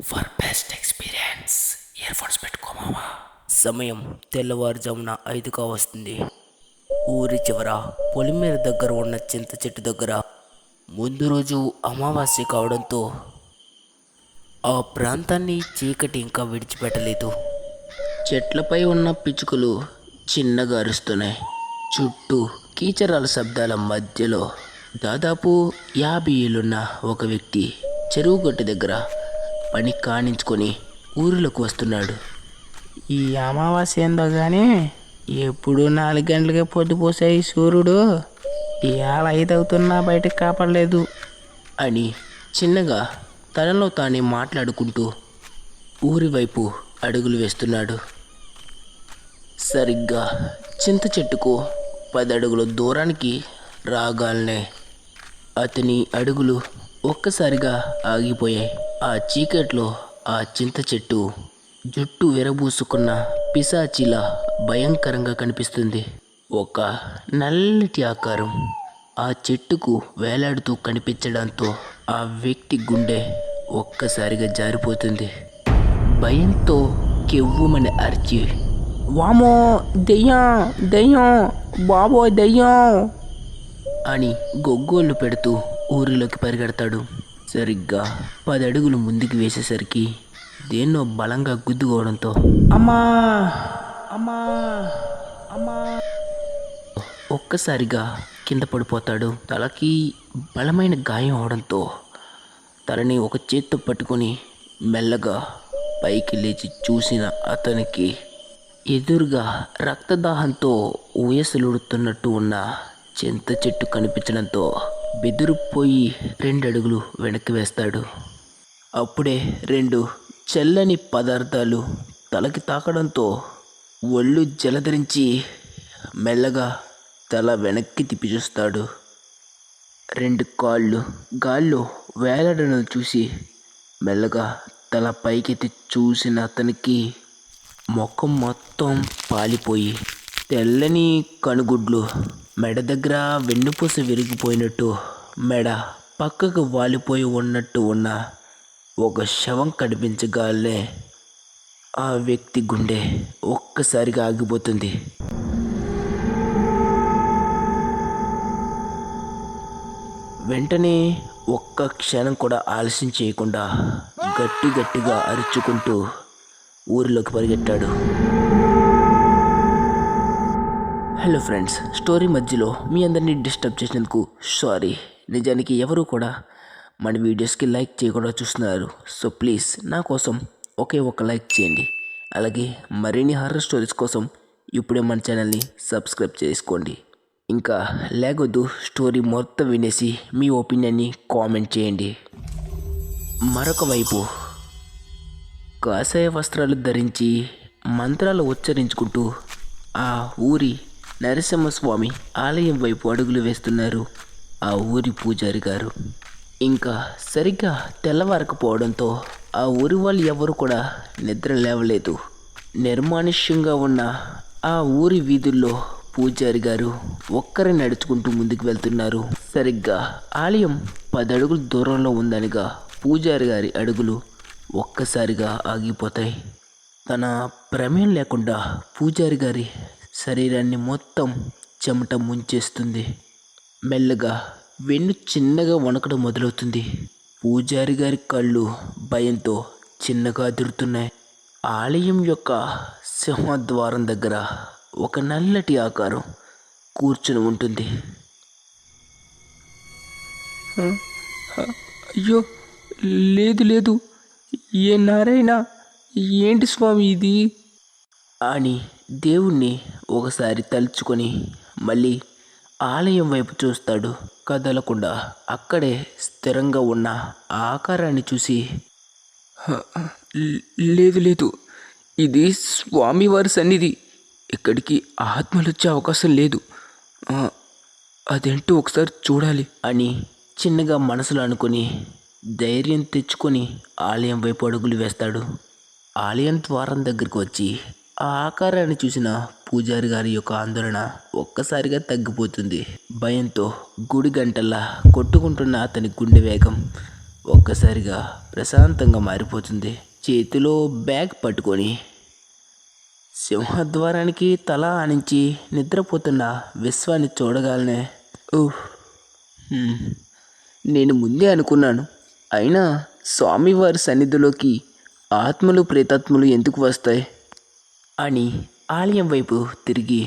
For best experience ear phones పెట్టుకోమావా. సమయం తెల్లవారుజామున 5గా వస్తుంది. ఊరి చివర పొలిమేర దగ్గర ఉన్న చింత చెట్టు దగ్గర ముందు రోజు అమావాస్య కావడంతో ఆ ప్రాంతాన్ని చీకటి ఇంకా విడిచిపెట్టలేదు. చెట్లపై ఉన్న పిచ్చుకలు చిన్నగా అరుస్తున్నాయి. చుట్టూ కీచరాల శబ్దాల మధ్యలో దాదాపు 50 ఏళ్ళున్న ఒక వ్యక్తి చెరువు గట్టు దగ్గర పని కానించుకొని ఊరిలోకి వస్తున్నాడు. ఈ అమావాస్య ఏందో కానీ ఎప్పుడు 4 గంటలకే పొద్దుపోసే ఈ సూర్యుడు ఇవాళ 5 అవుతున్నా బయటకు కాపాడలేదు అని చిన్నగా తనలో తానే మాట్లాడుకుంటూ ఊరి వైపు అడుగులు వేస్తున్నాడు. సరిగ్గా చింత చెట్టుకు 10 అడుగుల దూరానికి రాగాలనే అతని అడుగులు ఒక్కసారిగా ఆగిపోయాయి. ఆ చీకట్లో ఆ చింత చెట్టు జుట్టు విరబూసుకున్న పిశాచిలా భయంకరంగా కనిపిస్తుంది. ఒక నల్లటి ఆకారం ఆ చెట్టుకు వేలాడుతూ కనిపించడంతో ఆ వ్యక్తి గుండె ఒక్కసారిగా జారిపోతుంది. భయంతో కెవ్వుమని అరిచి, వామో దెయ్యం దెయ్యం బాబో దెయ్యం అని గొగ్గోళ్ళు పెడుతూ ఊరిలోకి పరిగెడతాడు. సరిగ్గా 10 అడుగులు ముందుకు వేసేసరికి దేన్నో బలంగా గుద్దుకోవడంతో అమ్మా అమ్మా అమ్మా ఒక్కసారిగా కింద పడిపోతాడు. తలకి బలమైన గాయం అవడంతో తలని ఒక చేత్తో పట్టుకొని మెల్లగా పైకి లేచి చూసిన అతనికి ఎదురుగా రక్తదాహంతో ఊయసలుడుతున్నట్టు ఉన్న చింత చెట్టు కనిపించడంతో బెదిరిపోయి 2 అడుగులు వెనక్కి వేస్తాడు. అప్పుడే 2 చల్లని పదార్థాలు తలకి తాకడంతో ఒళ్ళు జలధరించి మెల్లగా తల వెనక్కి తిప్పి చూస్తాడు. 2 కాళ్ళు గాల్లో వేలాడడం చూసి మెల్లగా తల పైకెత్తి చూసిన అతనికి ముఖం మొత్తం పాలిపోయి తెల్లని కనుగుడ్లు, మెడ దగ్గర వెన్నుపూస విరిగిపోయినట్టు మెడ పక్కకు వాలిపోయి ఉన్నట్టు ఉన్న ఒక శవం కనిపించగానే ఆ వ్యక్తి గుండె ఒక్కసారిగా ఆగిపోతుంది. వెంటనే ఒక్క క్షణం కూడా ఆలస్యం చేయకుండా గట్టిగా అరుచుకుంటూ ఊరిలోకి పరిగెట్టాడు. హలో ఫ్రెండ్స్, స్టోరీ మధ్యలో మీ అందరినీ డిస్టర్బ్ చేసినందుకు సారీ. నిజానికి ఎవరు కూడా మన వీడియోస్కి లైక్ చేయకుండా చూస్తున్నారు. సో ప్లీజ్ నా కోసం ఒకే ఒక లైక్ చేయండి. అలాగే మరిన్ని హారర్ స్టోరీస్ కోసం ఇప్పుడే మన ఛానల్ని సబ్స్క్రైబ్ చేసుకోండి. ఇంకా లేకొద్దు, స్టోరీ మొత్తం వినేసి మీ ఒపీనియన్ని కామెంట్ చేయండి. మరొక వైపు కాషాయ వస్త్రాలు ధరించి మంత్రాలు ఉచ్చరించుకుంటూ ఆ ఊరి నరసింహస్వామి ఆలయం వైపు అడుగులు వేస్తున్నారు ఆ ఊరి పూజారి గారు. ఇంకా సరిగ్గా తెల్లవారకపోవడంతో ఆ ఊరి వాళ్ళు ఎవరు కూడా నిద్ర లేవలేదు. నిర్మానుష్యంగా ఉన్న ఆ ఊరి వీధుల్లో పూజారి గారు ఒక్కరే నడుచుకుంటూ ముందుకు వెళ్తున్నారు. సరిగ్గా ఆలయం 10 అడుగుల దూరంలో ఉందనగా పూజారి గారి అడుగులు ఒక్కసారిగా ఆగిపోతాయి. తన ప్రమేయం లేకుండా పూజారి గారి శరీరాన్ని మొత్తం చెమట ముంచేస్తుంది. మెల్లగా వెన్ను చిన్నగా వణకడం మొదలవుతుంది. పూజారి గారి కళ్ళు భయంతో చిన్నగా అదురుతున్నాయి. ఆలయం యొక్క సింహద్వారం దగ్గర ఒక నల్లటి ఆకారం కూర్చుని ఉంటుంది. అయ్యో లేదు లేదు, ఏ నారాయణ, ఏంటి స్వామి ఇది అని దేవుణ్ణి ఒకసారి తలుచుకొని మళ్ళీ ఆలయం వైపు చూస్తాడు. కదలకుండా అక్కడే స్థిరంగా ఉన్న ఆ ఆకారాన్ని చూసి, లేదు లేదు, ఇది స్వామివారి సన్నిధి, ఇక్కడికి ఆత్మలు వచ్చే అవకాశం లేదు, అదేంటో ఒకసారి చూడాలి అని చిన్నగా మనసులో అనుకుని ధైర్యం తెచ్చుకొని ఆలయం వైపు అడుగులు వేస్తాడు. ఆలయం ద్వారం దగ్గరికి వచ్చి ఆ ఆకారాన్ని చూసిన పూజారి గారి యొక్క ఆందోళన ఒక్కసారిగా తగ్గిపోతుంది. భయంతో గుడి గంటల్లా కొట్టుకుంటున్న అతని గుండె వేగం ఒక్కసారిగా ప్రశాంతంగా మారిపోతుంది. చేతిలో బ్యాగ్ పట్టుకొని సింహద్వారానికి తల ఆనించి నిద్రపోతున్న విశ్వాన్ని చూడగానే "ఉహ్, హ్మ్, నేను ముందే అనుకున్నాను. అయినా స్వామివారి సన్నిధిలోకి ఆత్మలు ప్రేతాత్మలు ఎందుకు వస్తాయి" అని ఆలయం వైపు తిరిగి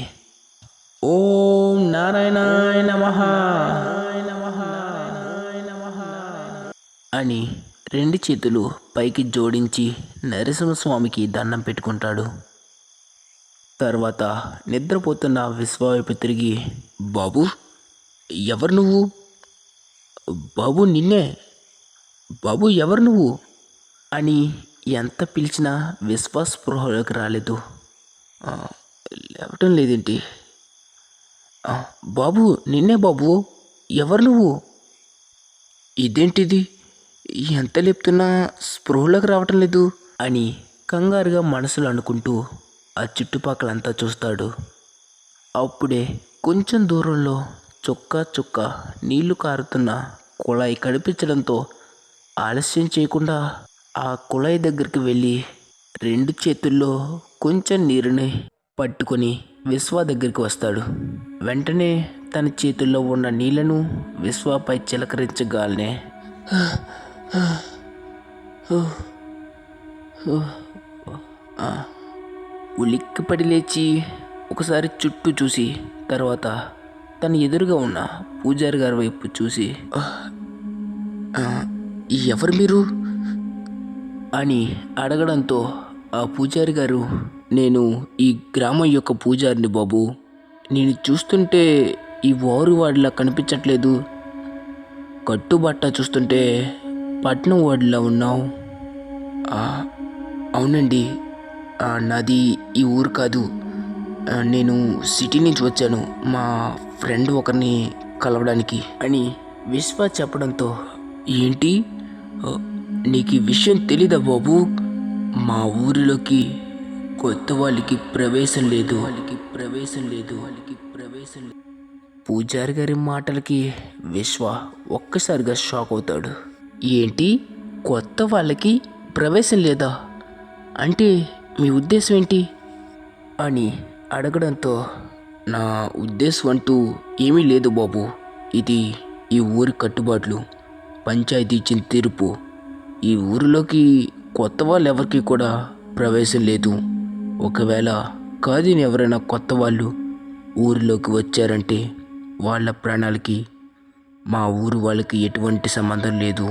"ఓం నారాయణాయ నమః" అని రెండు చేతులు పైకి జోడించి నరసింహస్వామికి దండం పెట్టుకుంటాడు. తర్వాత నిద్రపోతున్న విశ్వ వైపు తిరిగి "బాబు, ఎవరు నువ్వు? బాబు నిన్నే. బాబు ఎవరు నువ్వు?" అని ఎంత పిలిచినా విశ్వ స్పృహలోకి రాలేదు. "ఆ, లేవటం లేదేంటి? బాబు నిన్నే బాబు, ఎవరు నువ్వు? ఇదేంటిది, ఎంత లేపుతున్నా స్పృహలోకి రావటం లేదు" అని కంగారుగా మనసులో అనుకుంటూ ఆ చుట్టుపక్కలంతా చూస్తాడు. అప్పుడే కొంచెం దూరంలో చుక్క చుక్క నీళ్లు కారుతున్న కుళాయి కనిపించడంతో ఆలస్యం చేయకుండా ఆ కుళాయి దగ్గరికి వెళ్ళి రెండు చేతుల్లో కొంచెం నీరుని పట్టుకొని విశ్వ దగ్గరికి వస్తాడు. వెంటనే తన చేతుల్లో ఉన్న నీళ్లను విశ్వపై చిలకరించగానే ఉలిక్కిపడి లేచి ఒకసారి చుట్టూ చూసి తర్వాత తన ఎదురుగా ఉన్న పూజారి గారి వైపు చూసి "ఎవరు మీరు?" అని అడగడంతో ఆ పూజారి గారు "నేను ఈ గ్రామం యొక్క పూజారిని బాబు. నేను చూస్తుంటే ఈ వాడిలా కనిపించట్లేదు. కట్టుబట్ట చూస్తుంటే పట్నం వాడిలా ఉన్నావు." "అవునండి, నాది ఈ ఊరు కాదు. నేను సిటీ నుంచి వచ్చాను మా ఫ్రెండ్ ఒకరిని కలవడానికి" అని విశ్వ చెప్పడంతో "ఏంటి, నీకు ఈ విషయం తెలీదా బాబు? మా ఊరిలోకి కొత్త వాళ్ళకి ప్రవేశం లేదు. పూజారి గారి మాటలకి విశ్వ ఒక్కసారిగా షాక్ అవుతాడు. "ఏంటి, కొత్త వాళ్ళకి ప్రవేశం లేదా? అంటే మీ ఉద్దేశం ఏంటి?" అని అడగడంతో "నా ఉద్దేశం అంటూ ఏమీ లేదు బాబు. ఇది ఈ ఊరి కట్టుబాట్లు, పంచాయతీ ఇచ్చిన తీర్పు. ఈ ఊరిలోకి కొత్త వాళ్ళు ఎవరికి కూడా ప్రవేశం లేదు. ఒకవేళ కాదని ఎవరైనా కొత్త వాళ్ళు ఊరిలోకి వచ్చారంటే వాళ్ళ ప్రాణాలకి మా ఊరు వాళ్ళకి ఎటువంటి సంబంధం లేదు"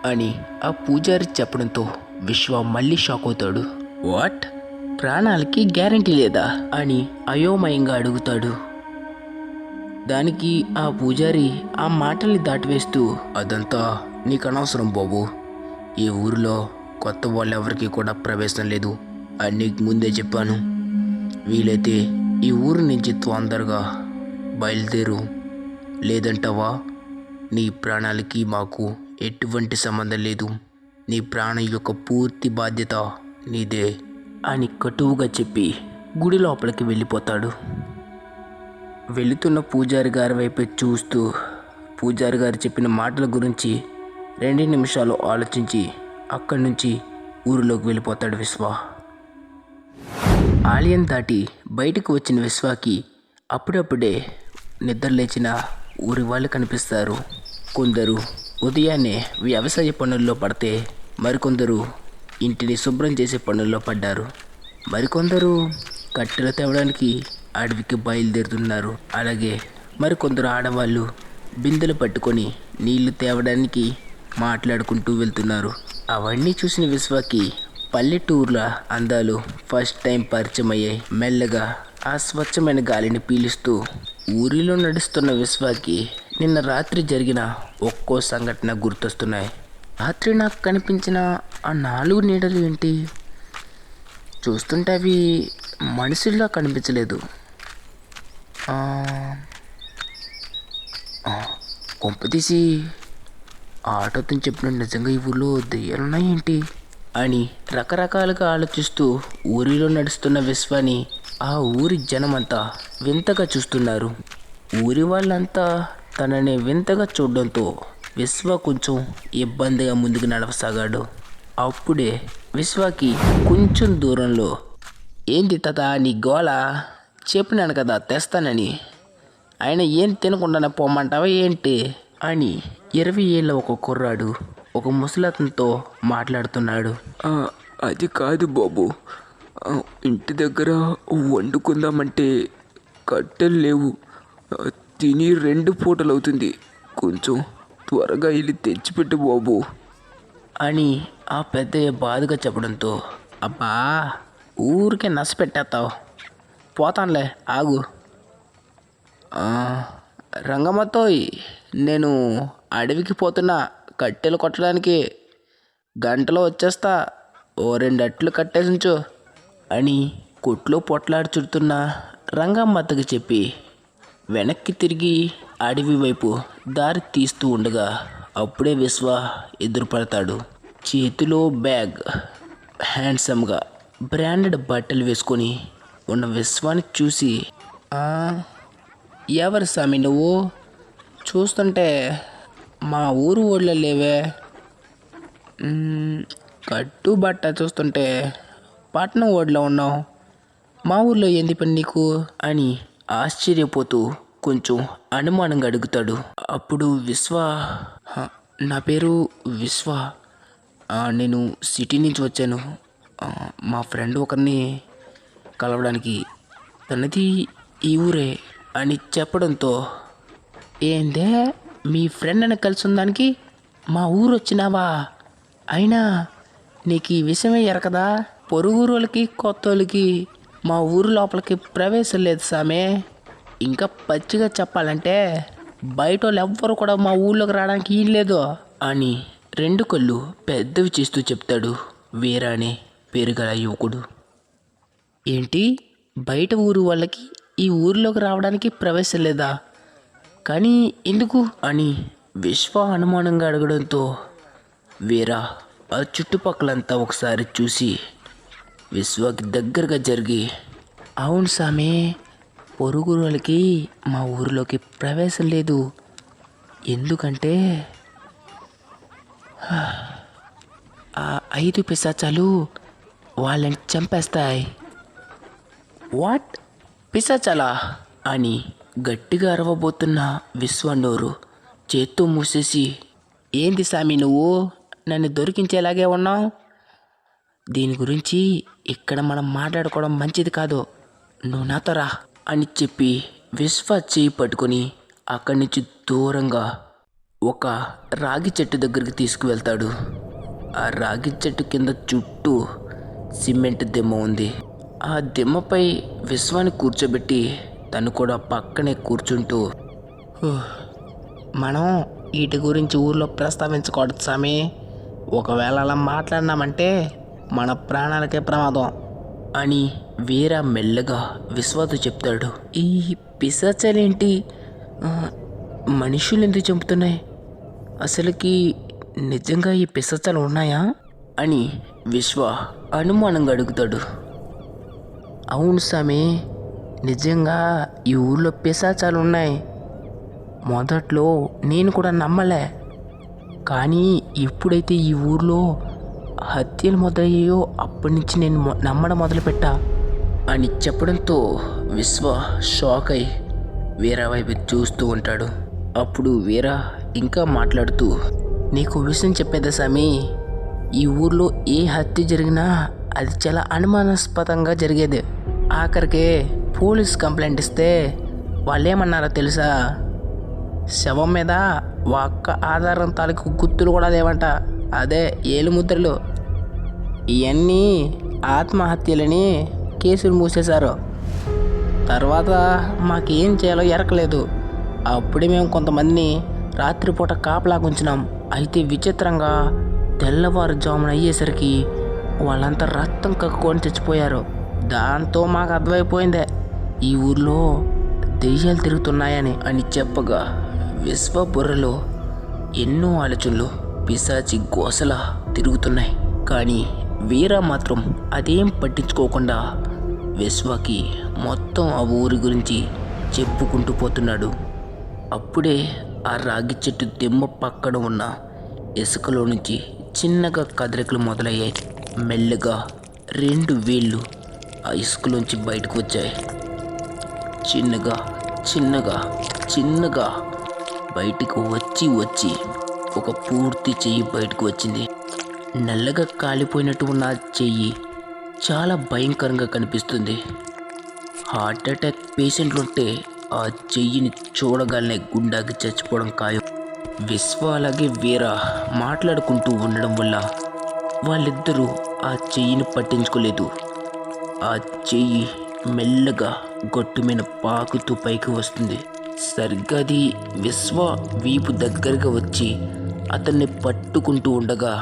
అని ఆ పూజారి చెప్పడంతో విశ్వ మళ్ళీ షాక్ అవుతాడు. "వాట్, ప్రాణాలకి గ్యారంటీ లేదా?" అని అయోమయంగా అడుగుతాడు. దానికి ఆ పూజారి ఆ మాటల్ని దాటివేస్తూ "అదంతా నీకు అనవసరం బాబు. ఈ ఊరిలో కొత్త వాళ్ళు ఎవరికి కూడా ప్రవేశం లేదు అని నీకు ముందే చెప్పాను. వీలైతే ఈ ఊరు నుంచి తొందరగా బయలుదేరు. లేదంటావా నీ ప్రాణాలకి మాకు ఎటువంటి సంబంధం లేదు. నీ ప్రాణం యొక్క పూర్తి బాధ్యత నీదే" అని కటువుగా చెప్పి గుడి లోపలికి వెళ్ళిపోతాడు. వెళుతున్న పూజారి గారి వైపు చూస్తూ పూజారి గారు చెప్పిన మాటల గురించి 2 నిమిషాలు ఆలోచించి అక్కడి నుంచి ఊరిలోకి వెళ్ళిపోతాడు విశ్వ. ఆలయం దాటి బయటకు వచ్చిన విశ్వకి అప్పుడప్పుడే నిద్రలేచిన ఊరి వాళ్ళు కనిపిస్తారు. కొందరు ఉదయాన్నే వ్యవసాయ పనుల్లో పడితే మరికొందరు ఇంటిని శుభ్రం చేసే పనుల్లో పడ్డారు. మరికొందరు కట్టెలు తేవడానికి అడవికి బయలుదేరుతున్నారు. అలాగే మరికొందరు ఆడవాళ్ళు బిందెలు పట్టుకొని నీళ్లు తేవడానికి మాట్లాడుకుంటూ వెళ్తున్నారు. అవన్నీ చూసిన విశ్వకి పల్లెటూర్ల అందాలు ఫస్ట్ టైం పరిచయం అయ్యాయి. మెల్లగా ఆ స్వచ్ఛమైన గాలిని పీలుస్తూ ఊరిలో నడుస్తున్న విశ్వకి నిన్న రాత్రి జరిగిన ఒక్కో సంఘటన గుర్తొస్తున్నాయి. రాత్రి నాకు కనిపించిన ఆ 4 నీడలు ఏంటి? చూస్తుంటే అవి మనుషుల్లా కనిపించలేదు. కొంపతీసి ఆటోతో చెప్పిన నిజంగా ఈ ఊళ్ళో దెయ్యాలున్నాయేంటి అని రకరకాలుగా ఆలోచిస్తూ ఊరిలో నడుస్తున్న విశ్వాని ఆ ఊరి జనమంతా వింతగా చూస్తున్నారు. ఊరి వాళ్ళంతా తనని వింతగా చూడడంతో విశ్వ కొంచెం ఇబ్బందిగా ముందుకు నడవసాగాడు. అప్పుడే విశ్వకి కొంచెం దూరంలో, ఏంటి తాత నీ గోల, చెప్పినాను కదా తెస్తానని, ఆయన ఏం తినకుండానే పోమంటావా ఏంటి అని 20 ఏళ్ళ ఒక కుర్రాడు ఒక ముసలతనితో మాట్లాడుతున్నాడు. అది కాదు బాబు, ఇంటి దగ్గర వండుకుందామంటే కట్టెలు లేవు, తిని 2 పూటలు అవుతుంది, కొంచెం త్వరగా వెళ్ళి తెచ్చిపెట్టు బాబు అని ఆ పెద్దయ్య బాధగా చెప్పడంతో, అబ్బా ఊరికే నస పెట్టేస్తావు, పోతానులే ఆగు. రంగమ్మతోయ్, నేను అడవికి పోతున్నా, కట్టెలు కొట్టడానికి గంటలో వచ్చేస్తా, ఓ 2 అట్లు కట్టేసించు అని కొట్లో పొట్లాడి చుడుతున్న రంగమ్మత్తకి చెప్పి వెనక్కి తిరిగి అడవి వైపు దారి తీస్తూ ఉండగా అప్పుడే విశ్వ ఎదురుపడతాడు. చేతిలో బ్యాగ్, హ్యాండ్సమ్గా బ్రాండెడ్ బట్టలు వేసుకొని ఉన్న విశ్వాన్ని చూసి, ఎవరు స్వామి నువ్వు, చూస్తుంటే మా ఊరు ఊళ్ళో లేవే, కట్టు బట్ట చూస్తుంటే పట్నం ఓడిలో ఉన్నావు, మా ఊర్లో ఏంది పని నీకు అని ఆశ్చర్యపోతూ కొంచెం అనుమానంగా అడుగుతాడు. అప్పుడు విశ్వ, నా పేరు విశ్వ, నేను సిటీ నుంచి వచ్చాను, మా ఫ్రెండ్ ఒకరిని కలవడానికి, తనది ఈ ఊరే అని చెప్పడంతో, ఏందే మీ ఫ్రెండ్ అని కలిసి ఉందానికి మా ఊరు వచ్చినావా, అయినా నీకు ఈ విషయమే ఎరకదా, పొరుగురు వాళ్ళకి కొత్త వాళ్ళకి మా ఊరు లోపలికి ప్రవేశం లేదు సామే, ఇంకా పచ్చిగా చెప్పాలంటే బయట వాళ్ళు ఎవ్వరు కూడా మా ఊళ్ళోకి రావడానికి ఏం లేదు అని 2 కళ్ళు పెద్దవి చేస్తూ చెప్తాడు వీరా అనే పేరు గల యువకుడు. ఏంటి, బయట ఊరు వాళ్ళకి ఈ ఊరిలోకి రావడానికి ప్రవేశం లేదా, కానీ ఎందుకు అని విశ్వ అనుమానంగా అడగడంతో వీరా ఆ చుట్టుపక్కలంతా ఒకసారి చూసి విశ్వకి దగ్గరగా జరిగి, అవును సామి, పొరుగు వాళ్ళకి మా ఊరిలోకి ప్రవేశం లేదు, ఎందుకంటే ఆ 5 పిశాచాలు వాళ్ళని చంపేస్తాయి. వాట్, పిశాచాలా అని గట్టిగా అరవబోతున్న విశ్వన్నోరు చేత్తో మూసేసి, ఏంది సామి నువ్వు నన్ను దొరికించేలాగే ఉన్నావు, దీని గురించి ఇక్కడ మనం మాట్లాడుకోవడం మంచిది కాదు, నువ్వు నాతో రా అని చెప్పి విశ్వ చేయి పట్టుకొని అక్కడి నుంచి దూరంగా ఒక రాగి చెట్టు దగ్గరికి తీసుకువెళ్తాడు. ఆ రాగి చెట్టు కింద చుట్టూ సిమెంట్ దిమ్మ ఉంది. ఆ దిమ్మపై విశ్వాన్ని కూర్చోబెట్టి తను కూడా పక్కనే కూర్చుంటూ, మనం వీటి గురించి ఊర్లో ప్రస్తావించకూడదు సామి, ఒకవేళ అలా మాట్లాడినామంటే మన ప్రాణాలకే ప్రమాదం అని వీరా మెల్లగా విశ్వాతో చెప్తాడు. ఈ పిశాచాలేంటి మనుషులు ఎందుకు చంపుతున్నాయి, అసలుకి నిజంగా ఈ పిశాచాలు ఉన్నాయా అని విశ్వ అనుమానంగా అడుగుతాడు. అవును సామి, నిజంగా ఈ ఊళ్ళో పిశాచాలు ఉన్నాయి, మొదట్లో నేను కూడా నమ్మలే, కానీ ఎప్పుడైతే ఈ ఊర్లో హత్యలు మొదలయ్యాయో అప్పటి నుంచి నేను నమ్మడం మొదలుపెట్టా అని చెప్పడంతో విశ్వ షాక్ అయి వీరా వైపు చూస్తూ ఉంటాడు. అప్పుడు వీరా ఇంకా మాట్లాడుతూ, నీకు విషయం చెప్పేదా సామి, ఈ ఊర్లో ఏ హత్య జరిగినా అది చాలా అనుమానాస్పదంగా జరిగేది, ఆఖరికి పోలీస్ కంప్లైంట్ ఇస్తే వాళ్ళేమన్నారో తెలుసా, శవం మీద ఒక్క ఆధారం తాలూకు గుర్తులు కూడా లేవంట, అదే ఏలుముద్రలు, ఇవన్నీ ఆత్మహత్యలని కేసులు మూసేశారు. తర్వాత మాకేం చేయాలో ఎరకలేదు, అప్పుడే మేము కొంతమందిని రాత్రిపూట కాపలా ఉంచినాం, అయితే విచిత్రంగా తెల్లవారుజామున అయ్యేసరికి వాళ్ళంతా రక్తం కక్కుకొని చచ్చిపోయారు. దాంతో మాకు అర్థమైపోయిందే ఈ ఊర్లో దెయ్యాలు తిరుగుతున్నాయని అని చెప్పగా విశ్వ బుర్రలో ఎన్నో ఆలోచనలు పిశాచి గోసలా తిరుగుతున్నాయి. కానీ వీరా మాత్రం అదేం పట్టించుకోకుండా విశ్వకి మొత్తం ఆ ఊరి గురించి చెప్పుకుంటూ పోతున్నాడు. అప్పుడే ఆ రాగి చెట్టు దిమ్మ పక్కన ఉన్న ఇసుకలో నుంచి చిన్నగా కదలికలు మొదలయ్యాయి. మెల్లగా 2 వేళ్ళు ఆ ఇసుకలోంచి బయటకు వచ్చాయి. చిన్నగా చిన్నగా చిన్నగా బయటకు వచ్చి ఒక పూర్తి చెయ్యి బయటకు వచ్చింది. నల్లగా కాలిపోయినట్టు ఉన్న ఆ చెయ్యి చాలా భయంకరంగా కనిపిస్తుంది. హార్ట్ అటాక్ పేషెంట్లుంటే ఆ చెయ్యిని చూడగానే గుండాకి చచ్చిపోవడం ఖాయం. విశ్వ అలాగే వీర మాట్లాడుకుంటూ ఉండడం వల్ల వాళ్ళిద్దరూ ఆ చెయ్యిని పట్టించుకోలేదు. ఆ చెయ్యి మెల్లగా గట్టు మీద పాకుతూ పైకి వస్తుంది. సరిగ్గా అది విశ్వ వీపు దగ్గరగా వచ్చి అతన్ని పట్టుకుంటూ ఉండగా,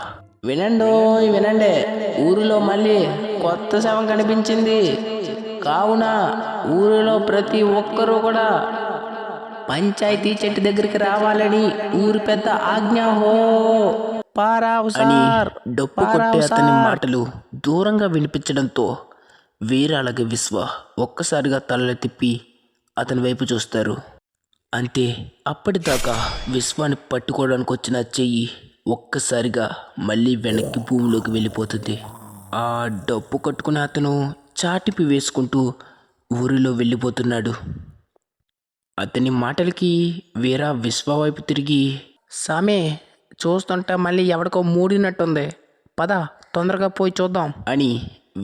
వినండి, ఊరిలో మళ్ళీ కొత్త శవం కనిపించింది. కావున ఊరిలో ప్రతి ఒక్కరూ కూడా పంచాయతీ చెట్టు దగ్గరికి రావాలని ఊరి పెద్ద ఆజ్ఞ. హో పారావు సార్. డప్పు కొట్టే అతని మాటలు దూరంగా వినిపించడంతో వీర అలాగే విశ్వ ఒక్కసారిగా తలలు తిప్పి అతని వైపు చూస్తారు. అంతే, అప్పటిదాకా విశ్వాన్ని పట్టుకోవడానికి వచ్చిన చెయ్యి ఒక్కసారిగా మళ్ళీ వెనక్కి భూమిలోకి వెళ్ళిపోతుంది. ఆ డప్పు కట్టుకుని అతను చాటిపి వేసుకుంటూ ఊరిలో వెళ్ళిపోతున్నాడు. అతని మాటలకి వీర విశ్వ వైపు తిరిగి, సామే చూస్తుంటే మళ్ళీ ఎవడికో మూడినట్టుంది, పద తొందరగా పోయి చూద్దాం అని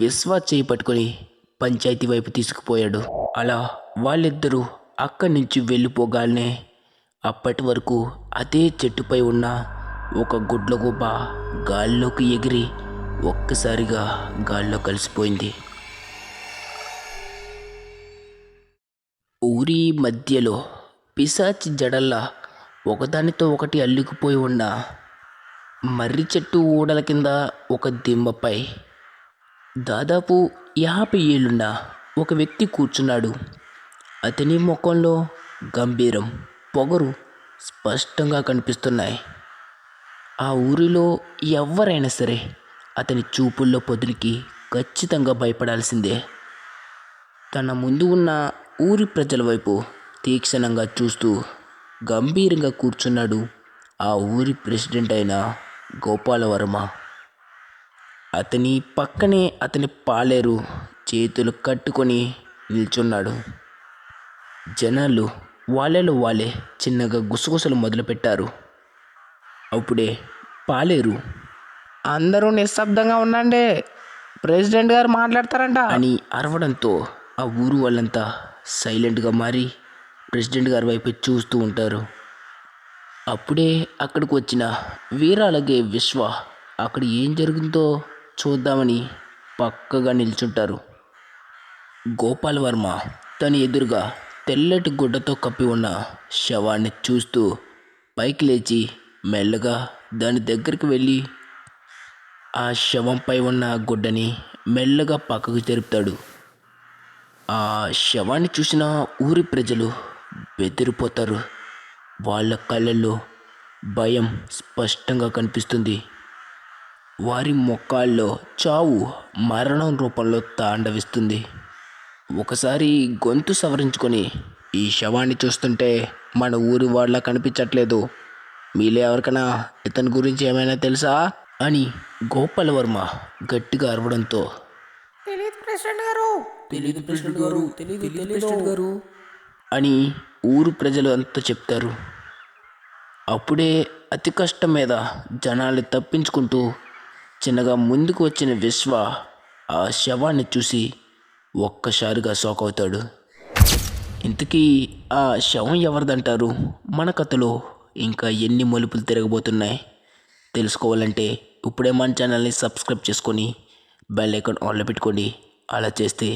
విశ్వ చేయి పట్టుకొని పంచాయతీ వైపు తీసుకుపోయాడు. అలా వాళ్ళిద్దరూ అక్కడి నుంచి వెళ్ళిపోగానే అప్పటి వరకు అదే చెట్టుపై ఉన్న ఒక గుడ్లగూబ గాల్లోకి ఎగిరి ఒక్కసారిగా గాల్లో కలిసిపోయింది. ఊరి మధ్యలో పిశాచి జడల్లా ఒకదానితో ఒకటి అల్లుకుపోయి ఉన్న మర్రి చెట్టు ఊడల కింద ఒక దిమ్మపై దాదాపు 50 ఏళ్ళున్న ఒక వ్యక్తి కూర్చున్నాడు. అతని ముఖంలో గంభీరం, పొగరు స్పష్టంగా కనిపిస్తున్నాయి. ఆ ఊరిలో ఎవరైనా సరే అతని చూపుల్లో పొదిరికి ఖచ్చితంగా భయపడాల్సిందే. తన ముందు ఉన్న ఊరి ప్రజల వైపు తీక్షణంగా చూస్తూ గంభీరంగా కూర్చున్నాడు ఆ ఊరి ప్రెసిడెంట్ అయిన గోపాలవర్మ. అతని పక్కనే అతని పాలేరు చేతులు కట్టుకొని నిల్చున్నాడు. జనాలు వాళ్ళలో వాళ్ళే చిన్నగా గుసగుసలు మొదలుపెట్టారు. అప్పుడే పాలేరు, అందరూ నిశ్శబ్దంగా ఉండండి, ప్రెసిడెంట్ గారు మాట్లాడతారంట అని అరవడంతో ఆ ఊరు వాళ్ళంతా సైలెంట్గా మారి ప్రెసిడెంట్ గారి వైపు చూస్తూ ఉంటారు. అప్పుడే అక్కడికి వచ్చిన వీర అలాగే విశ్వ అక్కడ ఏం జరుగుతుందో చూద్దామని పక్కగా నిల్చుంటారు. గోపాలవర్మ తన ఎదురుగా తెల్లటి గుడ్డతో కప్పి ఉన్న శవాన్ని చూస్తూ పైకి లేచి మెల్లగా దాని దగ్గరికి వెళ్ళి ఆ శవంపై ఉన్న గుడ్డని మెల్లగా పక్కకు జరుపుతాడు. ఆ శవాన్ని చూసిన ఊరి ప్రజలు బెదిరిపోతారు. వాళ్ళ కళ్ళల్లో భయం స్పష్టంగా కనిపిస్తుంది. వారి ముఖాల్లో చావు మరణం రూపంలో తాండవిస్తుంది. ఒకసారి గొంతు సవరించుకొని, ఈ శవాన్ని చూస్తుంటే మన ఊరి వాళ్ళ కనిపించట్లేదు, మీలో ఎవరికైనా ఇతని గురించి ఏమైనా తెలుసా అని గోపాలవర్మ గట్టిగా అరవడంతో, తెలీదు ప్రెసిడెంట్ గారు అని ఊరు ప్రజలు అంతా చెప్తారు. అప్పుడే అతి కష్టం మీద జనాల్ని తప్పించుకుంటూ చిన్నగా ముందుకు వచ్చిన విశ్వ ఆ శవాన్ని చూసి ఒక్కసారిగా షాక్ అవుతాడు. ఇంతకీ ఆ శవం ఎవరిదంటారు? మన కథలో ఇంకా ఎన్ని మలుపులు తిరగబోతున్నాయి తెలుసుకోవాలంటే ఇప్పుడే మన ఛానల్ని సబ్స్క్రైబ్ చేసుకొని బెల్ ఐకాన్ ఆన్లో పెట్టుకోండి. అలా చేస్తే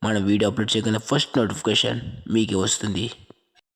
మన వీడియో అప్లోడ్ చేయగానే ఫస్ట్ నోటిఫికేషన్ మీకే వస్తుంది.